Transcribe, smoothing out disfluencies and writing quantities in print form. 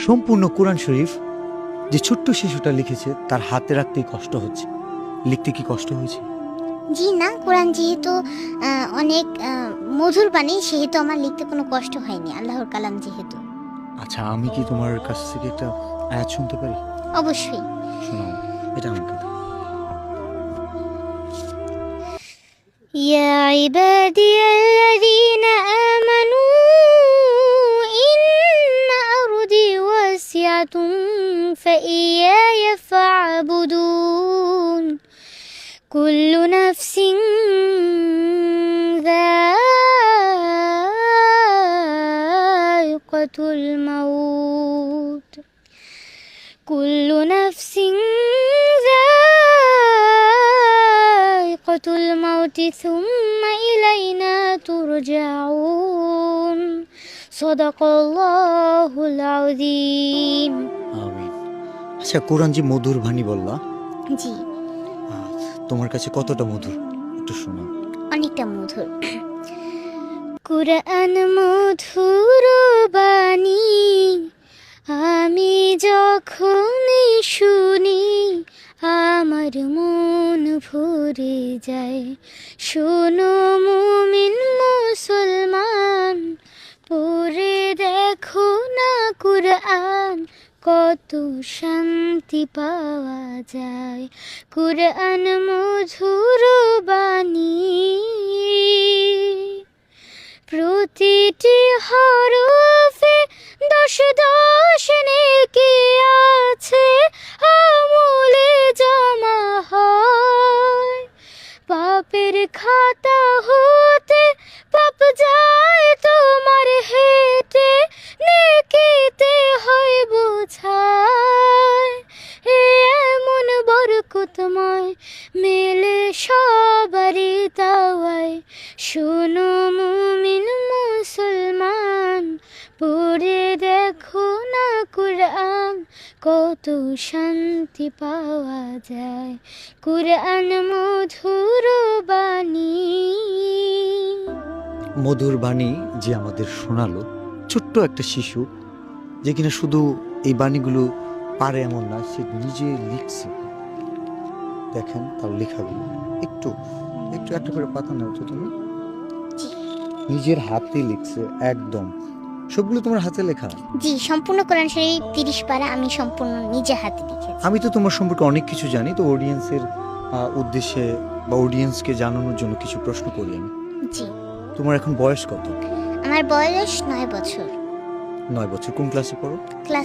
সম্পূর্ণ কোরআন শরীফ যে ছোট্ট শিশুটা লিখেছে তার হাতে রাখতেই কষ্ট হচ্ছে। লিখতে কি কষ্ট হয়েছে? জি না, কোরআন যেহেতু অনেক মধুর বাণী, সেহেতু আমার লিখতে কোনো কষ্ট হয়নি, আল্লাহর কালাম যেহেতু। আচ্ছা, আমি কি তোমার কাছ থেকে একটা আয়াত শুনতে পারি? অবশ্যই। শোনাও, এটা আমাকে দাও। يا عبادي الذين آمنوا إن أرضي واسعة فإياي فاعبدون كل نفس ذائقة الموت كل نفس ذائقة الموت ثم إلينا ترجعون صدق الله العظيم। আমিন। আচ্ছা, কোরআন যে মধুর বাণী বললা, জি, তোমার কাছে কতটা মধুর একটু শোনাও। অনেকটা মধুর। কুরআন মধুর বাণী, আমি যখনই শুনি আমার মন ভরে যায়। শোনো মুমিন মুসলমান, পড়ে দেখো না কুরআন, কত শান্তি পাওয়া যায়। কুরআন মধুর বাণী, প্রতিটি হরফে 10 নেকি আছে, আমলে জমা হয়। পাপের খাতা হতে পাপ যায় তোমার হেঁটে, নেকিতে হয় বোঝায়। এমন বরকতময় মেলে সবারই দাওয়ায়। শোনো মুমিন মুসলমান, পড়ে দেখো না কুরআন, কত শান্তি পাওয়া যায়। কুরআন মধুর বাণী। মধুর বাণী যে আমাদের শোনালো, ছোট্ট একটা শিশু যে কিনা শুধু এই বাণীগুলো পারে এমন না, সে নিজে লিখছে। দেখেন তার লেখাগুলো, একটু একটু একটা করে পাতা নাও তো তুমি। নিজের হাতে লিখছে, একদম সবগুলো তোমার হাতে লেখা। জি, সম্পূর্ণ কোরআন শরীফ 30 পারা আমি সম্পূর্ণ নিজে হাতে লিখেছি। আমি তো তোমার সম্পর্কে অনেক কিছু জানি, তো অডিয়েন্সের উদ্দেশ্যে বা অডিয়েন্সকে জানানোর জন্য কিছু প্রশ্ন করি আমি। জি, তোমার এখন বয়স কত? আমার বয়স 9 বছর। 9 বছর। কোন ক্লাসে পড়ো? ক্লাস